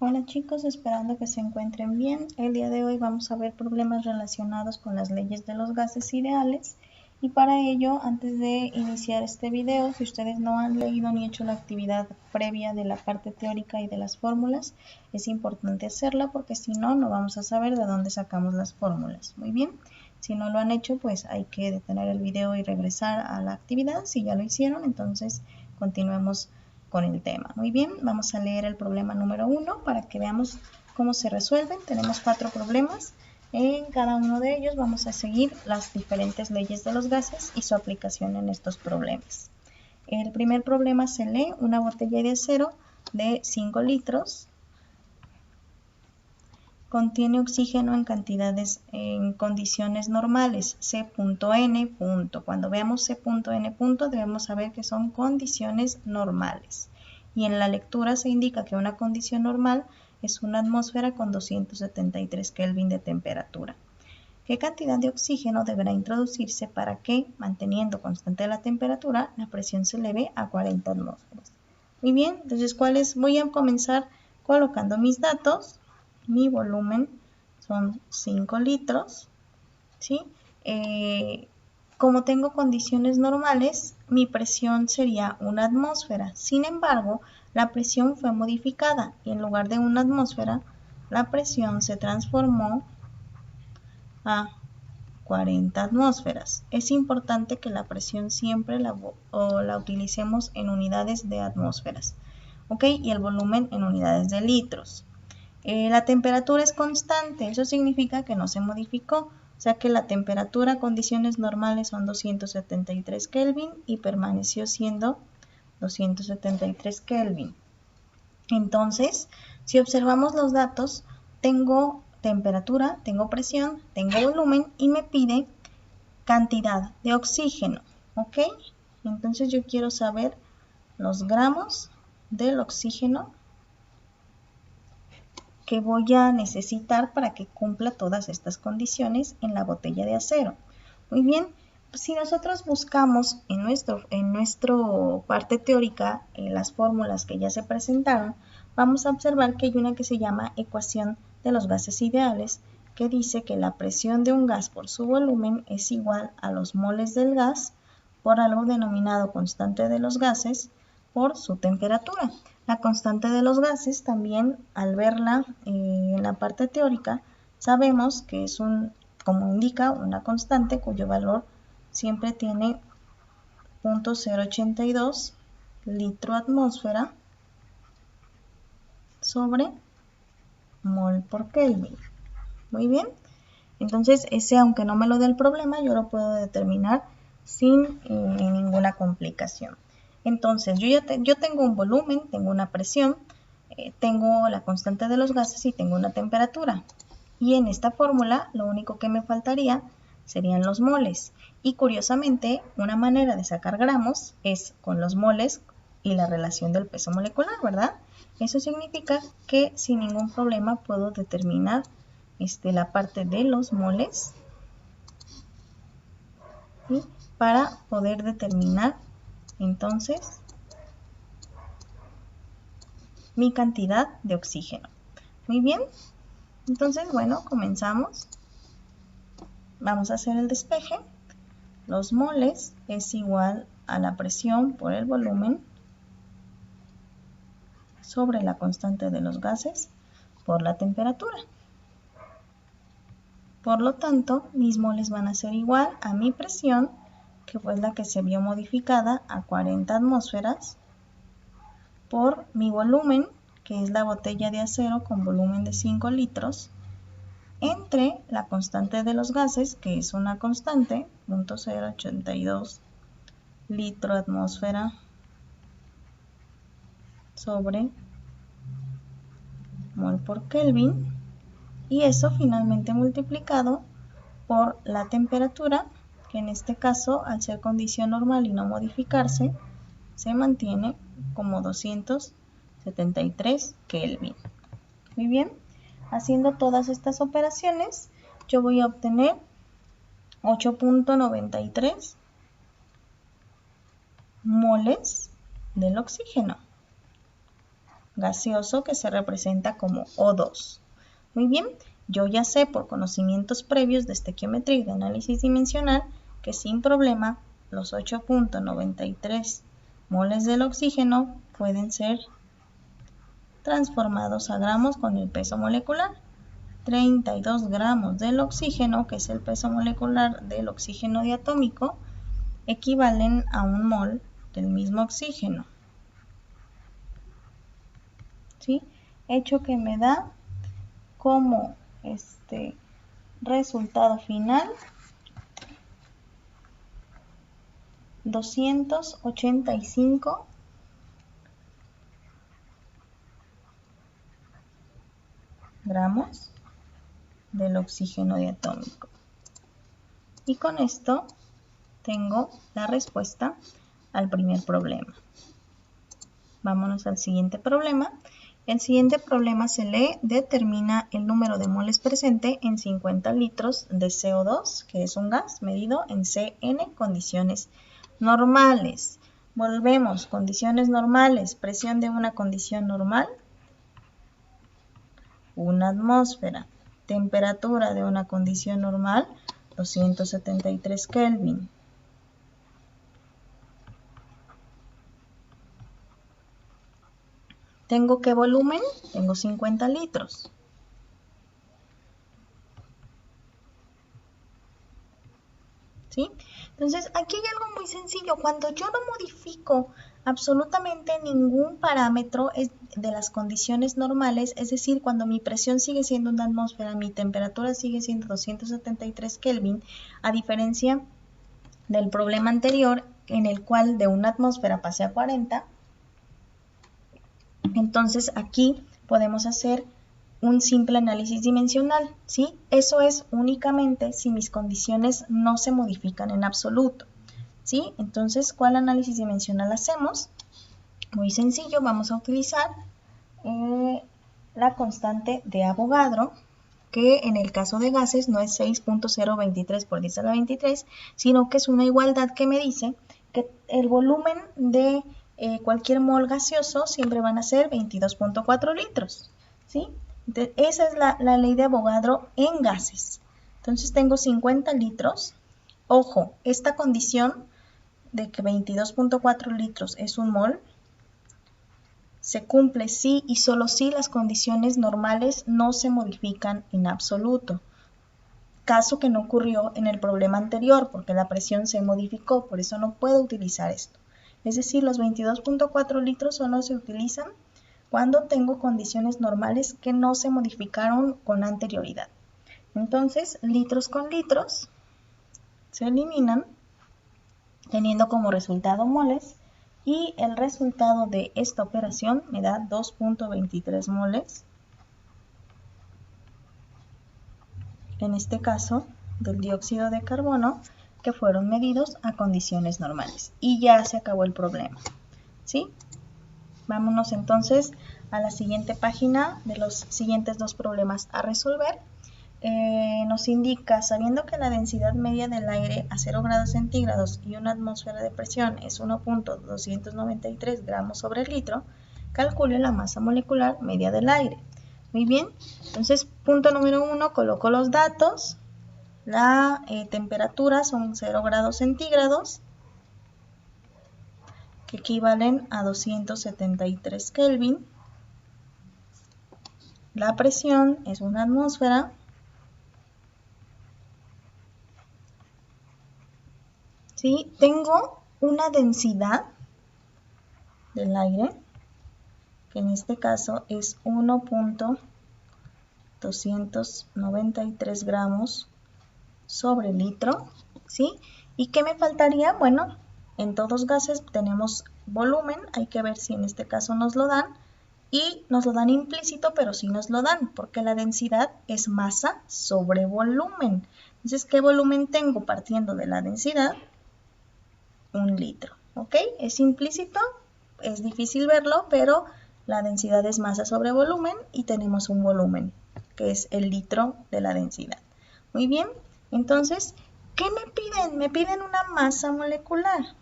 Hola chicos, esperando que se encuentren bien. El día de hoy vamos a ver problemas relacionados con las leyes de los gases ideales. Y para ello, antes de iniciar este video, si ustedes no han leído ni hecho la actividad previa de la parte teórica y de las fórmulas, es importante hacerla porque si no, no vamos a saber de dónde sacamos las fórmulas. Muy bien, si no lo han hecho, pues hay que detener el video y regresar a la actividad. Si ya lo hicieron, entonces continuemos con el tema. Muy bien, vamos a leer el problema número 1 para que veamos cómo se resuelven. Tenemos 4 problemas. En cada uno de ellos vamos a seguir las diferentes leyes de los gases y su aplicación en estos problemas. El primer problema se lee: una botella de acero de 5 litros contiene oxígeno en cantidades en condiciones normales, C.N. Cuando veamos C.N. debemos saber que son condiciones normales. Y en la lectura se indica que una condición normal es una atmósfera con 273 Kelvin de temperatura. ¿Qué cantidad de oxígeno deberá introducirse para que, manteniendo constante la temperatura, la presión se eleve a 40 atmósferas? Muy bien, entonces, voy a comenzar colocando mis datos. Mi volumen son 5 litros, ¿sí? Como tengo condiciones normales, mi presión sería una atmósfera. Sin embargo, la presión fue modificada y en lugar de una atmósfera, la presión se transformó a 40 atmósferas. Es importante que la presión siempre la utilicemos en unidades de atmósferas, ¿ok? Y el volumen en unidades de litros. La temperatura es constante, eso significa que no se modificó, o sea que la temperatura a condiciones normales son 273 Kelvin y permaneció siendo 273 Kelvin. Entonces, si observamos los datos, tengo temperatura, tengo presión, tengo volumen y me pide cantidad de oxígeno, ¿ok? Entonces yo quiero saber los gramos del oxígeno que voy a necesitar para que cumpla todas estas condiciones en la botella de acero. Muy bien, pues si nosotros buscamos en nuestro parte teórica las fórmulas que ya se presentaron, vamos a observar que hay una que se llama ecuación de los gases ideales, que dice que la presión de un gas por su volumen es igual a los moles del gas por algo denominado constante de los gases por su temperatura. La constante de los gases también, al verla en la parte teórica, sabemos que es como indica, una constante cuyo valor siempre tiene 0.082 litro atmósfera sobre mol por Kelvin. Muy bien, entonces ese, aunque no me lo dé el problema, yo lo puedo determinar sin ninguna complicación. Entonces yo tengo un volumen, tengo una presión, tengo la constante de los gases y tengo una temperatura. Y en esta fórmula lo único que me faltaría serían los moles. Y curiosamente, una manera de sacar gramos es con los moles y la relación del peso molecular, ¿verdad? Eso significa que sin ningún problema puedo determinar la parte de los moles, ¿sí? Para poder determinar entonces mi cantidad de oxígeno. Muy bien, entonces bueno, comenzamos. Vamos a hacer el despeje. Los moles es igual a la presión por el volumen sobre la constante de los gases por la temperatura. Por lo tanto, mis moles van a ser igual a mi presión, que fue la que se vio modificada a 40 atmósferas, por mi volumen, que es la botella de acero con volumen de 5 litros, entre la constante de los gases, que es una constante, 0.082 litro atmósfera sobre mol por Kelvin, y eso finalmente multiplicado por la temperatura, que en este caso, al ser condición normal y no modificarse, se mantiene como 273 Kelvin. Muy bien, haciendo todas estas operaciones, yo voy a obtener 8.93 moles del oxígeno. gaseoso que se representa como O2. Muy bien, yo ya sé por conocimientos previos de estequiometría y de análisis dimensional que sin problema los 8.93 moles del oxígeno pueden ser transformados a gramos con el peso molecular. 32 gramos del oxígeno, que es el peso molecular del oxígeno diatómico, equivalen a 1 mol del mismo oxígeno. ¿Sí? Hecho que me da como resultado final 285 gramos del oxígeno diatómico. Y con esto tengo la respuesta al primer problema. Vámonos al siguiente problema. El siguiente problema se lee: determina el número de moles presente en 50 litros de CO2, que es un gas medido en CN, condiciones normales. Volvemos, condiciones normales, presión de una condición normal, 1 atmósfera, temperatura de una condición normal, 273 Kelvin. ¿Tengo qué volumen? Tengo 50 litros. ¿Sí? Entonces, aquí hay algo muy sencillo. Cuando yo no modifico absolutamente ningún parámetro de las condiciones normales, es decir, cuando mi presión sigue siendo 1 atmósfera, mi temperatura sigue siendo 273 Kelvin, a diferencia del problema anterior, en el cual de 1 atmósfera pasé a 40, entonces aquí podemos hacer un simple análisis dimensional, ¿sí? Eso es únicamente si mis condiciones no se modifican en absoluto, ¿sí? Entonces, ¿cuál análisis dimensional hacemos? Muy sencillo, vamos a utilizar la constante de Avogadro, que en el caso de gases no es 6.023 por 10 a la 23, sino que es una igualdad que me dice que el volumen de cualquier mol gaseoso siempre van a ser 22.4 litros, ¿sí? Entonces, esa es la ley de Avogadro en gases. Entonces tengo 50 litros. Ojo, esta condición de que 22.4 litros es un mol se cumple si y solo si las condiciones normales no se modifican en absoluto. Caso que no ocurrió en el problema anterior, porque la presión se modificó, por eso no puedo utilizar esto. Es decir, los 22.4 litros solo se utilizan cuando tengo condiciones normales que no se modificaron con anterioridad. Entonces, litros con litros se eliminan, teniendo como resultado moles, y el resultado de esta operación me da 2.23 moles, en este caso del dióxido de carbono, que fueron medidos a condiciones normales. Y ya se acabó el problema, ¿sí? Vámonos entonces a la siguiente página de los siguientes 2 problemas a resolver. Nos indica, sabiendo que la densidad media del aire a 0 grados centígrados y una atmósfera de presión es 1.293 gramos sobre litro, calcule la masa molecular media del aire. Muy bien, entonces punto número 1, coloco los datos. La temperatura son 0 grados centígrados, que equivalen a 273 Kelvin. La presión es 1 atmósfera. ¿Sí? Tengo una densidad del aire, que en este caso es 1.293 gramos sobre litro, ¿sí? ¿Y qué me faltaría? Bueno, en todos gases tenemos volumen, hay que ver si en este caso nos lo dan, y nos lo dan implícito, pero sí nos lo dan, porque la densidad es masa sobre volumen. Entonces, ¿qué volumen tengo partiendo de la densidad? 1 litro, ¿ok? Es implícito, es difícil verlo, pero la densidad es masa sobre volumen y tenemos un volumen, que es el litro de la densidad. Muy bien, entonces, ¿qué me piden? Me piden una masa molecular.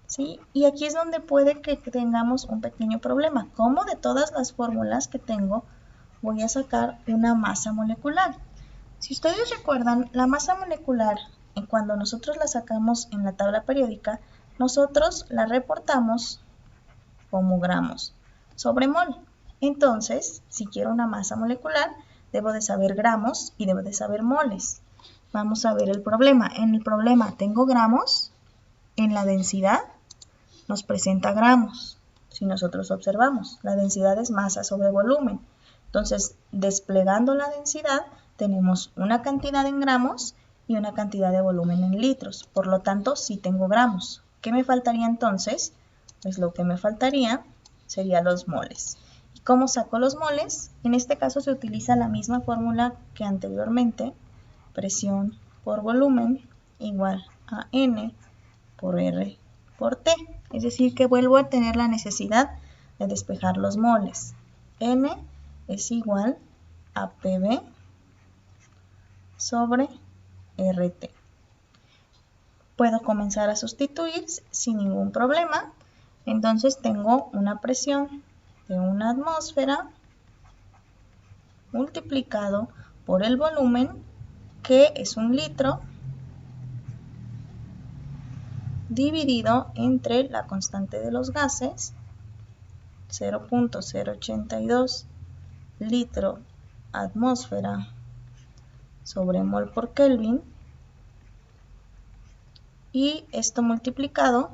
¿sí? Y aquí es donde puede que tengamos un pequeño problema. ¿Cómo de todas las fórmulas que tengo voy a sacar una masa molecular? Si ustedes recuerdan, la masa molecular, cuando nosotros la sacamos en la tabla periódica, nosotros la reportamos como gramos sobre mol. Entonces, si quiero una masa molecular, debo de saber gramos y debo de saber moles. Vamos a ver el problema. En el problema tengo gramos, en la densidad nos presenta gramos. Si nosotros observamos, la densidad es masa sobre volumen. Entonces, desplegando la densidad, tenemos una cantidad en gramos y una cantidad de volumen en litros. Por lo tanto, sí tengo gramos. ¿Qué me faltaría entonces? Pues lo que me faltaría serían los moles. ¿Y cómo saco los moles? En este caso se utiliza la misma fórmula que anteriormente. Presión por volumen igual a N por R por T. Es decir, que vuelvo a tener la necesidad de despejar los moles. N es igual a PV sobre RT. Puedo comenzar a sustituir sin ningún problema. Entonces tengo una presión de una atmósfera multiplicado por el volumen, que es 1 litro, dividido entre la constante de los gases, 0.082 litro atmósfera sobre mol por Kelvin, y esto multiplicado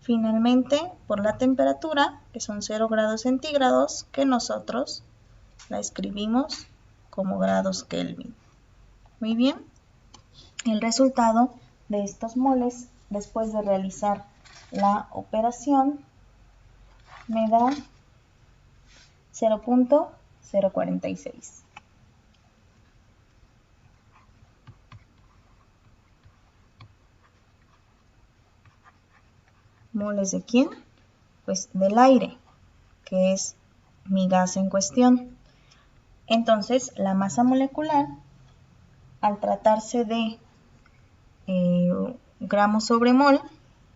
finalmente por la temperatura, que son 0 grados centígrados, que nosotros la escribimos como grados Kelvin. Muy bien, el resultado de estos moles después de realizar la operación me da 0.046. ¿Moles de quién? Pues del aire, que es mi gas en cuestión. Entonces, la masa molecular, al tratarse de gramos sobre mol,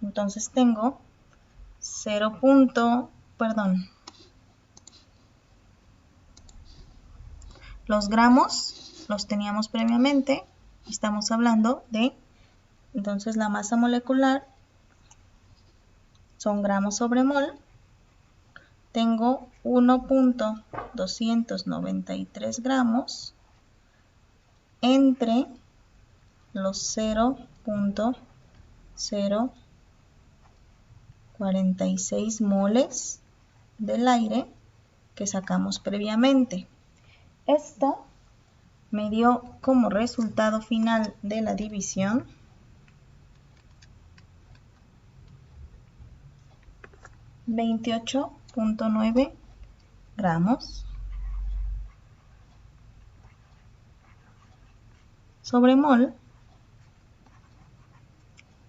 entonces tengo 0. Los gramos los teníamos previamente, estamos hablando de, entonces la masa molecular son gramos sobre mol, tengo 1.293 gramos entre los 0.046 moles del aire que sacamos previamente. Esto me dio como resultado final de la división 28.9 gramos sobre mol,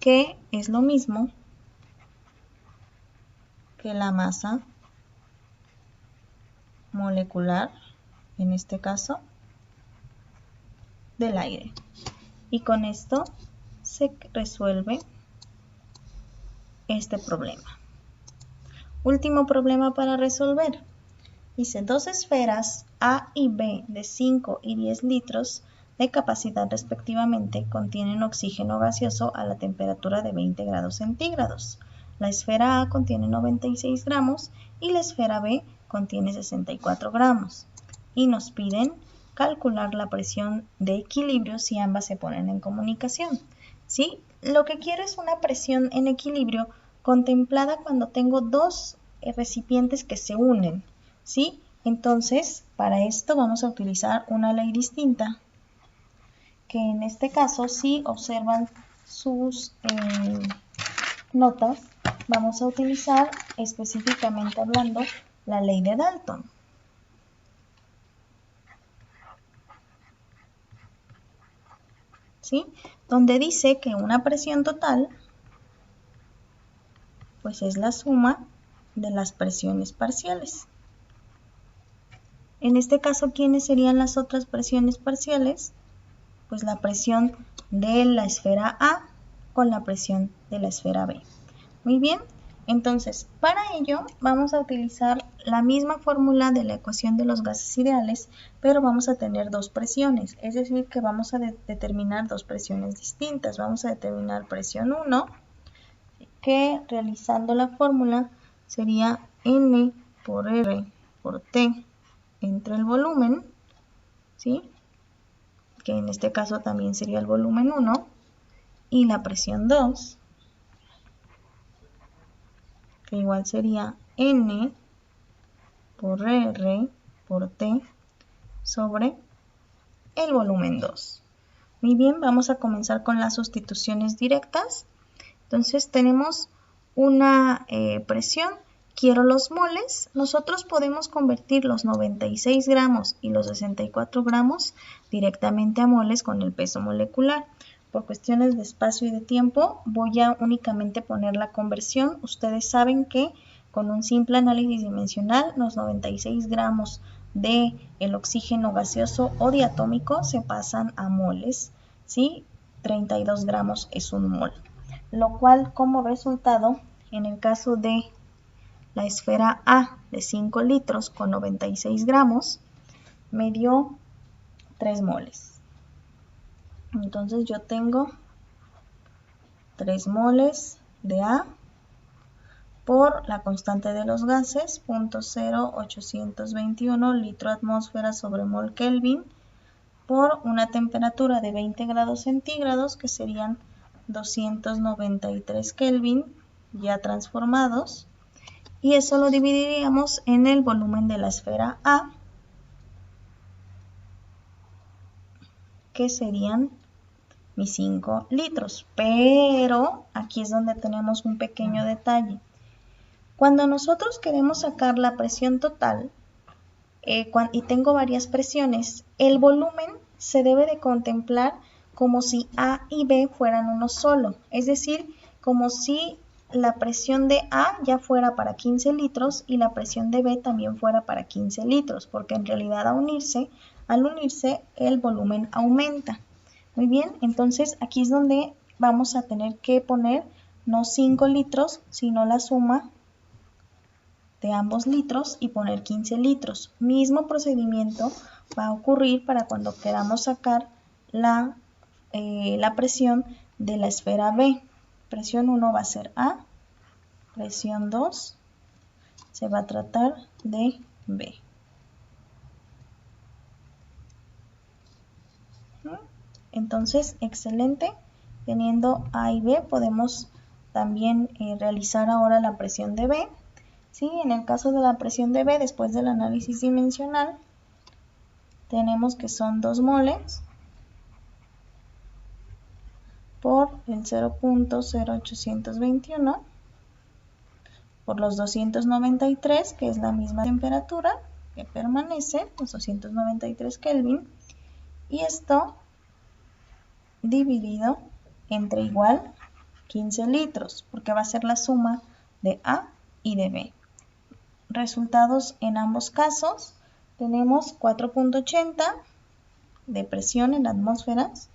que es lo mismo que la masa molecular, en este caso, del aire. Y con esto se resuelve este problema. Último problema para resolver. Dice, dos esferas A y B de 5 y 10 litros de capacidad respectivamente contienen oxígeno gaseoso a la temperatura de 20 grados centígrados. La esfera A contiene 96 gramos y la esfera B contiene 64 gramos. Y nos piden calcular la presión de equilibrio si ambas se ponen en comunicación. ¿Sí? Lo que quiero es una presión en equilibrio contemplada cuando tengo dos recipientes que se unen, ¿sí? Entonces, para esto vamos a utilizar una ley distinta, que en este caso, si observan sus notas, vamos a utilizar específicamente hablando la ley de Dalton. ¿Sí? Donde dice que una presión total pues es la suma de las presiones parciales. En este caso, ¿quiénes serían las otras presiones parciales? Pues la presión de la esfera A con la presión de la esfera B. Muy bien, Entonces, para ello vamos a utilizar la misma fórmula de la ecuación de los gases ideales, pero vamos a tener dos presiones, es decir, que vamos a determinar dos presiones distintas. Vamos a determinar presión 1, que realizando la fórmula sería N por R por T entre el volumen, ¿sí? Que en este caso también sería el volumen 1, y la presión 2, que igual sería N por R por T sobre el volumen 2. Muy bien, vamos a comenzar con las sustituciones directas. Entonces tenemos una presión, quiero los moles. Nosotros podemos convertir los 96 gramos y los 64 gramos directamente a moles con el peso molecular. Por cuestiones de espacio y de tiempo voy a únicamente poner la conversión. Ustedes saben que con un simple análisis dimensional los 96 gramos de el oxígeno gaseoso o diatómico se pasan a moles, ¿sí? 32 gramos es un mol, lo cual como resultado, en el caso de la esfera A de 5 litros con 96 gramos, me dio 3 moles. Entonces yo tengo 3 moles de A por la constante de los gases, 0.0821 litro atmósfera sobre mol Kelvin, por una temperatura de 20 grados centígrados, que serían 293 Kelvin ya transformados, y eso lo dividiríamos en el volumen de la esfera A, que serían mis 5 litros. Pero aquí es donde tenemos un pequeño detalle. Cuando nosotros queremos sacar la presión total, y tengo varias presiones, el volumen se debe de contemplar como si A y B fueran uno solo, es decir, como si la presión de A ya fuera para 15 litros y la presión de B también fuera para 15 litros, porque en realidad al unirse el volumen aumenta. Muy bien, entonces aquí es donde vamos a tener que poner no 5 litros, sino la suma de ambos litros y poner 15 litros. Mismo procedimiento va a ocurrir para cuando queramos sacar la presión de la esfera B. Presión 1 va a ser A, presión 2 se va a tratar de B. Entonces, excelente. Teniendo A y B, podemos también realizar ahora la presión de B. ¿Sí? En el caso de la presión de B, después del análisis dimensional, tenemos que son 2 moles por el 0.0821 por los 293, que es la misma temperatura que permanece, los 293 Kelvin, y esto dividido entre igual 15 litros, porque va a ser la suma de A y de B. Resultados en ambos casos, tenemos 4.80 de presión en atmósferas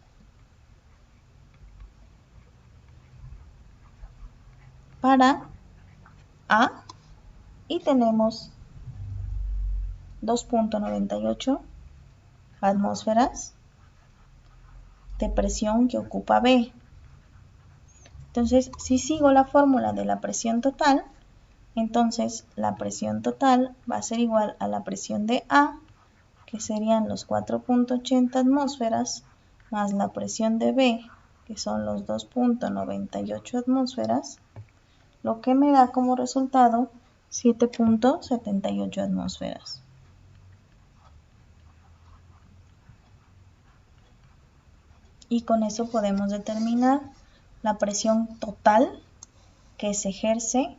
para A y tenemos 2.98 atmósferas de presión que ocupa B. Entonces, si sigo la fórmula de la presión total, entonces la presión total va a ser igual a la presión de A, que serían los 4.80 atmósferas, más la presión de B, que son los 2.98 atmósferas, lo que me da como resultado 7.78 atmósferas. Y con eso podemos determinar la presión total que se ejerce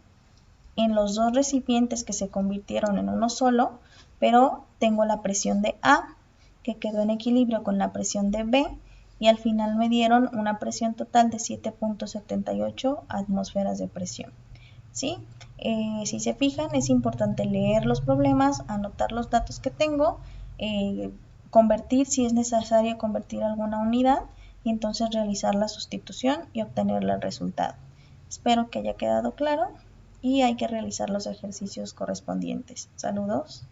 en los dos recipientes que se convirtieron en uno solo, pero tengo la presión de A que quedó en equilibrio con la presión de B y al final me dieron una presión total de 7.78 atmósferas de presión. ¿Sí? Si se fijan, es importante leer los problemas, anotar los datos que tengo, convertir si es necesario convertir alguna unidad y entonces realizar la sustitución y obtener el resultado. Espero que haya quedado claro. y hay que realizar los ejercicios correspondientes. Saludos.